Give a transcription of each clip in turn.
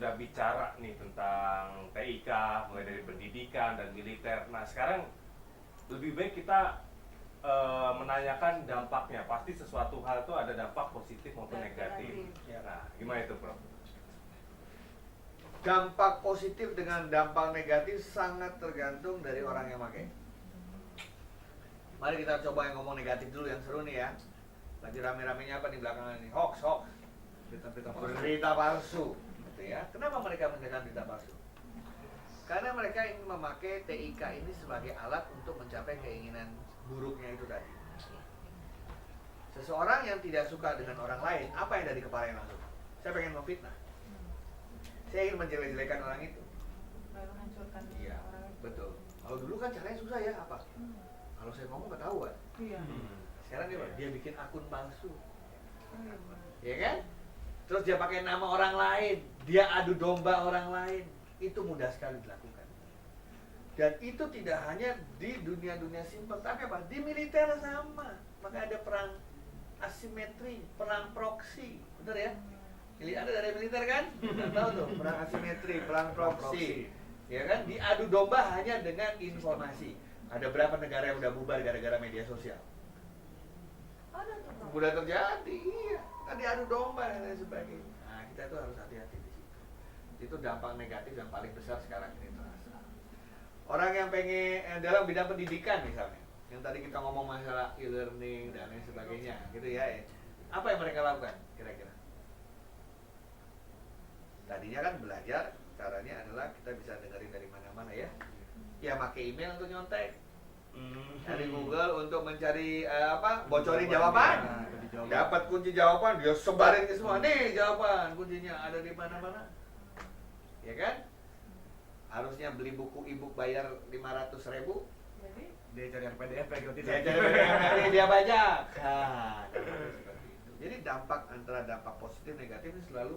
udah bicara nih tentang TIK, mulai dari pendidikan dan militer. Nah sekarang lebih baik kita menanyakan dampaknya. Pasti sesuatu hal itu ada dampak positif maupun negatif. Nah gimana itu Prof? Dampak positif dengan dampak negatif sangat tergantung dari orang yang pakai. Mari kita coba yang ngomong negatif dulu, yang seru nih ya. Lagi rame-ramenya apa di belakangan ini? Hoax. Berita palsu. Gitu ya. Kenapa mereka mengerjakan berita palsu? Karena mereka ingin memakai TIK ini sebagai alat untuk mencapai keinginan buruknya itu tadi. Seseorang yang tidak suka dengan orang lain, apa yang dari kepalanya langsung? Saya pengen memfitnah. Saya ingin menjelek-jelekan orang itu. Menghancurkan Iya, orang itu. betul. Kalau dulu kan caranya susah ya, apa? Kalau saya ngomong ketahuan. Iya. Sekarang dia bikin akun palsu. Iya. Ya kan? Terus dia pakai nama orang lain, dia adu domba orang lain. Itu mudah sekali dilakukan. Dan itu tidak hanya di dunia-dunia simpel, tapi apa? Di militer sama. Maka ada perang asimetri, perang proksi. Benar ya? Ini ada dari militer kan? Nggak tahu tuh, perang asimetri, perang proksi. Ya kan? Diadu domba hanya dengan informasi. Ada berapa negara yang udah bubar gara-gara media sosial? Ada tuh Prof. Udah terjadi, iya. Kan diadu domba dan lain sebagainya. Nah, kita tuh harus hati-hati di situ. Itu dampak negatif yang paling besar sekarang ini terasa. Orang yang pengen dalam bidang pendidikan misalnya, yang tadi kita ngomong masalah e-learning dan lain sebagainya, gitu ya. Apa yang mereka lakukan kira-kira? Tadinya kan belajar, caranya adalah kita bisa dengerin dari mana-mana ya. Ya pakai email untuk nyontek. Dari Google untuk mencari bocorin jawaban. Dapat kunci jawaban, dia sebarin ke semua. Nih jawaban, kuncinya ada di mana-mana. Ya kan? Harusnya beli buku e-book bayar 500.000. Jadi Dia cari yang PDF kayak gitu. Dia cari PDF, dia baca. Nah, seperti itu. Jadi dampak antara dampak positif negatif ini selalu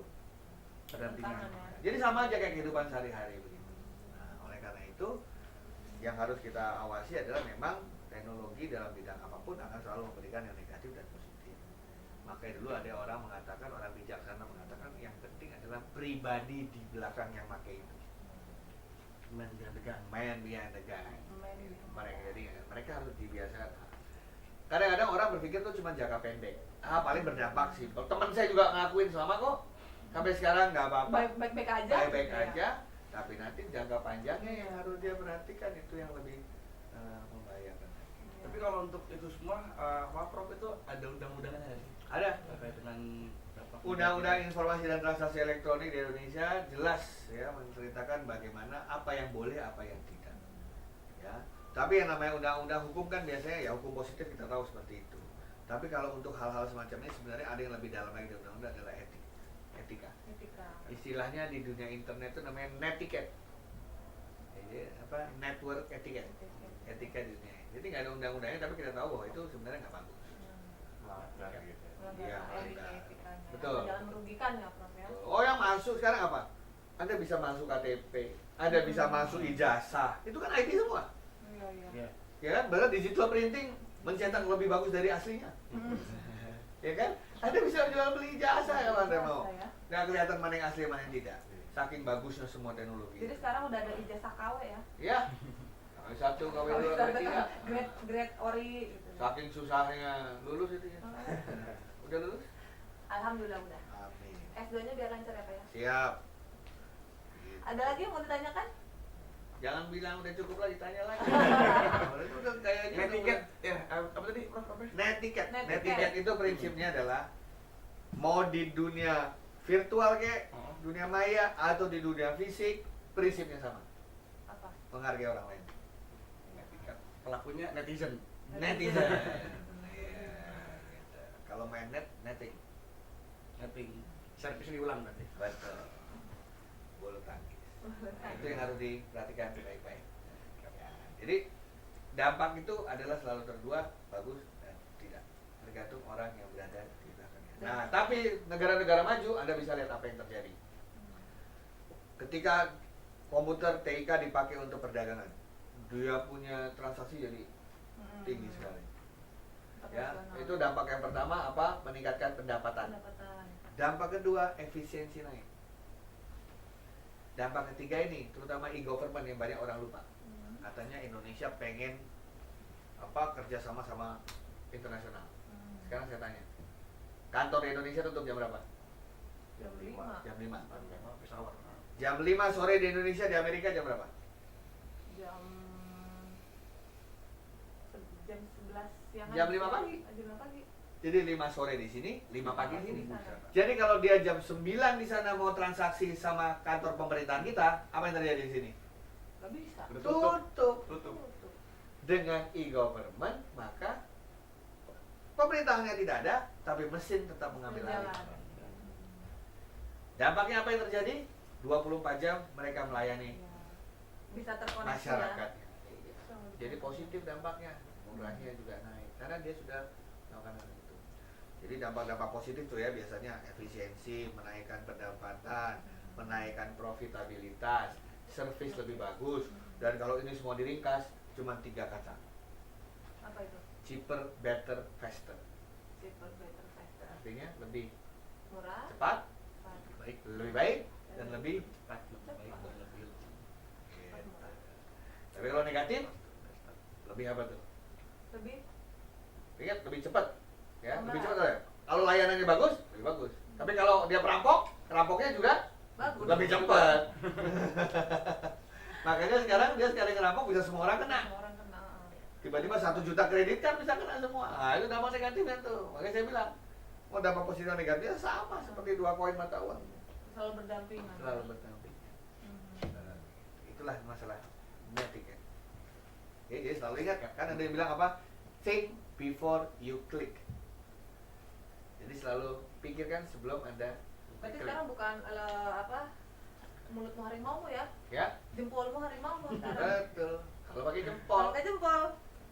berdampingan. Bertentangan, ya. Jadi sama aja kayak kehidupan sehari-hari begitu. Nah, oleh karena itu yang harus kita awasi adalah memang teknologi dalam bidang apapun akan selalu memberikan yang negatif dan positif. Makanya dulu ada orang mengatakan, orang bijaksana mengatakan yang penting adalah pribadi di belakang yang pakai itu. Man behind the guy. Mereka harus dibiasakan. Kadang-kadang orang berpikir tuh cuma jangka pendek. Paling berdampak sih. Teman saya juga ngakuin selama kok sampai sekarang nggak apa-apa. baik-baik aja. Baik-baik Iya. aja. Tapi nanti jangka panjangnya yang harus dia perhatikan, itu yang lebih membahayakan. Tapi kalau untuk itu semua, Pak Prof itu ada undang-undangnya sih? Ada Terkait dengan Undang-Undang Informasi dan Transaksi Elektronik di Indonesia jelas ya menceritakan bagaimana apa yang boleh, apa yang tidak. Ya. Tapi yang namanya undang-undang hukum kan biasanya ya hukum positif kita tahu seperti itu. Tapi kalau untuk hal-hal semacam ini sebenarnya ada yang lebih dalam lagi dari undang-undang adalah etika. Etika. Istilahnya di dunia internet itu namanya netiquette. Jadi network etiquette. Etika di dunia. Jadi nggak ada undang-undangnya tapi kita tahu bahwa itu sebenarnya nggak bagus. Melanggar gitu. Iya, Melanggar melanggar. etikanya. Betul. Jangan merugikan ya Prof ya. Oh, yang masuk sekarang apa? Anda bisa masuk KTP, Anda bisa masuk ijazah. Itu kan IT semua. Iya, iya. Iya. Ya kan? Berarti digital printing mencetak lebih bagus dari aslinya. Ya kan? Anda bisa jual beli ijazah kalau Anda mau. Ijazah, ya. Nggak kelihatan mana yang asli mana yang tidak. Saking bagusnya semua teknologi. Jadi sekarang udah ada ijazah KW ya. Ya. Kawin satu, kawin dua, kawin tiga. Grade ori gitu. Saking susahnya lulus itu ya. Udah lulus? Alhamdulillah udah. Amin. S2-nya biar lancar ya Pak ya. Siap. Ada lagi yang mau ditanyakan? Jangan bilang udah cukup lah ditanya lagi. Itu udah kayaknya Netiquette, ya apa tadi Prof? Apa? Netiquette. Netiquette. Netiquette itu prinsipnya adalah mau di dunia virtual kayak dunia maya atau di dunia fisik, prinsipnya sama. Apa? Menghargai orang lain. Netiquette. Pelakunya netizen. Netizen. Iya, gitu. Kalau main netting. Netting. Servis diulang berarti. Betul. Bulu tangkis. Nah, itu yang harus diperhatikan baik-baik. Ya, jadi dampak itu adalah selalu terdua, bagus dan tidak, tergantung orang yang berada di belakangnya. Nah, tapi negara-negara maju Anda bisa lihat apa yang terjadi. Ketika komputer TIK dipakai untuk perdagangan, dia punya transaksi jadi tinggi sekali. Ya, itu dampak yang pertama apa? Meningkatkan pendapatan. Pendapatan. Dampak kedua, efisiensi naik. dampak ketiga ini, terutama e-government yang banyak orang lupa. Katanya Indonesia pengen kerja sama internasional. Sekarang saya tanya, kantor di Indonesia tutup jam berapa? Jam 5. Jam 5. Memang pesawat. Jam 5 sore di Indonesia, di Amerika jam berapa? Jam 11 siang. Jam 5 pagi. Jam 5 pagi. Jadi 5 sore di sini, 5 pagi di sini. Di sana. Jadi kalau dia jam 9 di sana mau transaksi sama kantor pemerintahan kita, apa yang terjadi di sini? Gak bisa. Udah Tutup. Tutup. Dengan e-government, maka pemerintahannya tidak ada, tapi mesin tetap mengambil alih. Berjalan. Dampaknya apa yang terjadi? 24 jam mereka melayani Ya. Bisa terkoneksi masyarakatnya. ya. Jadi positif dampaknya, murahnya juga naik karena dia sudah melakukan hal itu. Jadi dampak-dampak positif tuh ya biasanya efisiensi, menaikkan pendapatan, menaikkan profitabilitas, service lebih bagus, dan kalau ini semua diringkas cuma 3 kata: Apa itu? cheaper, better, faster. Cheaper, better, faster. Artinya lebih Murah. cepat, Baik. lebih baik, dan lebih. Cepat, lebih baik, dan lebih. Tapi kalau negatif, lebih apa tuh? Lebih. Ingat, lebih cepat. Ya, Tambah. lebih cepat ya. Kalau layanannya bagus, lebih bagus. Tapi kalau dia perampoknya juga Bagus. lebih cepat. Makanya sekarang dia sekali ngerampok bisa semua orang kena. Semua orang kena. Tiba-tiba 1 juta kredit kan bisa kena semua. Nah, itu dampak negatifnya tuh. Makanya saya bilang, mau dampak positif dan negatifnya sama seperti 2 koin mata uang. Selalu berdampingan. Selalu berdamping. Hmm. Itulah masalah metik ya. Jadi selalu ingat kan ada yang bilang apa? Think before you click. Jadi selalu pikirkan sebelum Anda Berarti klik. sekarang bukan mulutmu harimau ya, Ya, jempolmu harimau sekarang. betul. Kalau pakai jempol. Kalau pakai jempol.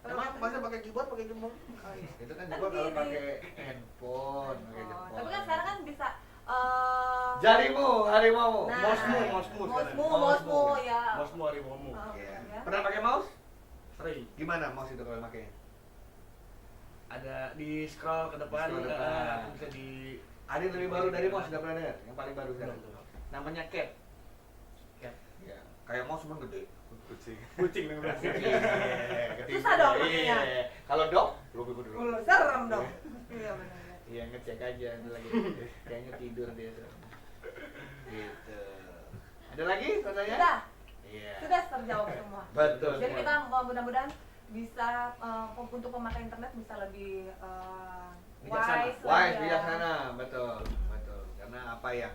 Kalau Emang pakai- masa pakai keyboard pakai jempol? Oh, iya. Itu kan Kan jempol kalau gini. pakai handphone, pakai Oh, jempol. tapi kan sekarang kan bisa Jarimu, harimau. Nah. Mousemu sekarang. Mousemu ya. Mousemu harimaumu. Iya. Ya. Pernah pakai mouse? Sering. Gimana mouse itu kalau pakai? Ada di scroll ke depan, Scroll ke depan. bisa di Ada yang lebih baru dari mouse, sudah pernah dengar? Yang paling baru sekarang. Belum. Namanya cat. Cat. Ya, kayak mouse cuma gede. Kucing. Kucing memang. Susah dong pakainya. Kalau dog, lebih gede. Serem dong. Iya benar. Iya, ngecek aja ada lagi. Kayaknya tidur dia tuh. Gitu. Ada lagi pertanyaan? Sudah, Iya. sudah terjawab semua. Betul. Jadi kita mudah-mudahan bisa untuk pemakai internet bisa lebih Bijaksana. wise, Wise, ya. bijaksana, betul, betul. Karena apa yang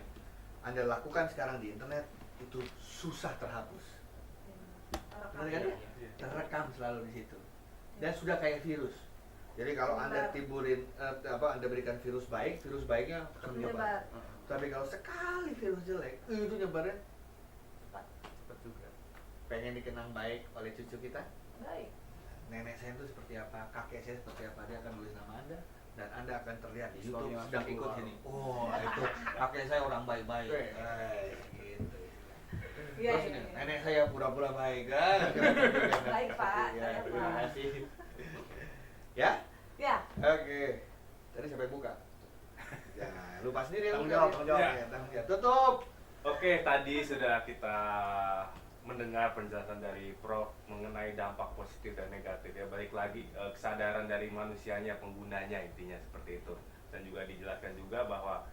Anda lakukan sekarang di internet itu susah terhapus. Benar kan? Iya. Terekam selalu di situ. Dan sudah kayak virus. Jadi kalau Anda Menyebar. tiburin Anda berikan virus baiknya akan menyebar. Menyebar. Tapi kalau sekali virus jelek, itu nyebarnya Cepat juga. pengen dikenang baik oleh cucu kita. Baik. Nenek saya itu seperti apa, kakek saya seperti apa, dia akan tulis nama Anda dan Anda akan terlihat di YouTube Scrollnya sedang langsung ikut keluar. ini. Oh, itu kakek saya orang baik-baik. Oke. Gitu. Iya, Terus iya, ini, iya. nenek saya pura-pura baik kan. Baik, Pak. Ya, Saya, terima Pak. kasih. Ya, Ya, oke. Tadi sampai buka. Jangan lupa sendiri. Tanggung buka jawab, ya. tanggung jawab. Ya, tanggung jawab. Tutup. Oke, tadi sudah kita mendengar penjelasan dari Prof mengenai dampak positif dan negatif ya. Balik lagi kesadaran dari manusianya, penggunanya intinya seperti itu. Dan juga dijelaskan juga bahwa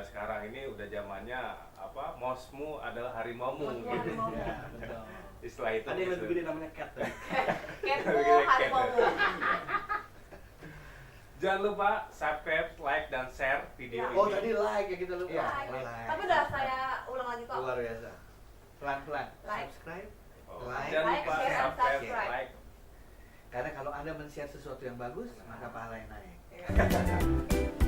sekarang ini udah zamannya apa? Mousemu adalah harimaumu Mousemu gitu. harimaumu. Ya. Betul. Istilah itu. Ada yang lebih gede namanya cat. kepo harimau. Jangan lupa subscribe, like, dan share video Ya. ini. Oh, tadi like ya kita lupa. Iya, Like. Tapi udah saya ulang lagi kok. Luar biasa. Pelan-pelan. Like. Subscribe. Oh, Like, jangan lupa share, and subscribe, subscribe. like. Karena kalau Anda men-share sesuatu yang bagus, maka pahala yang naik. Iya.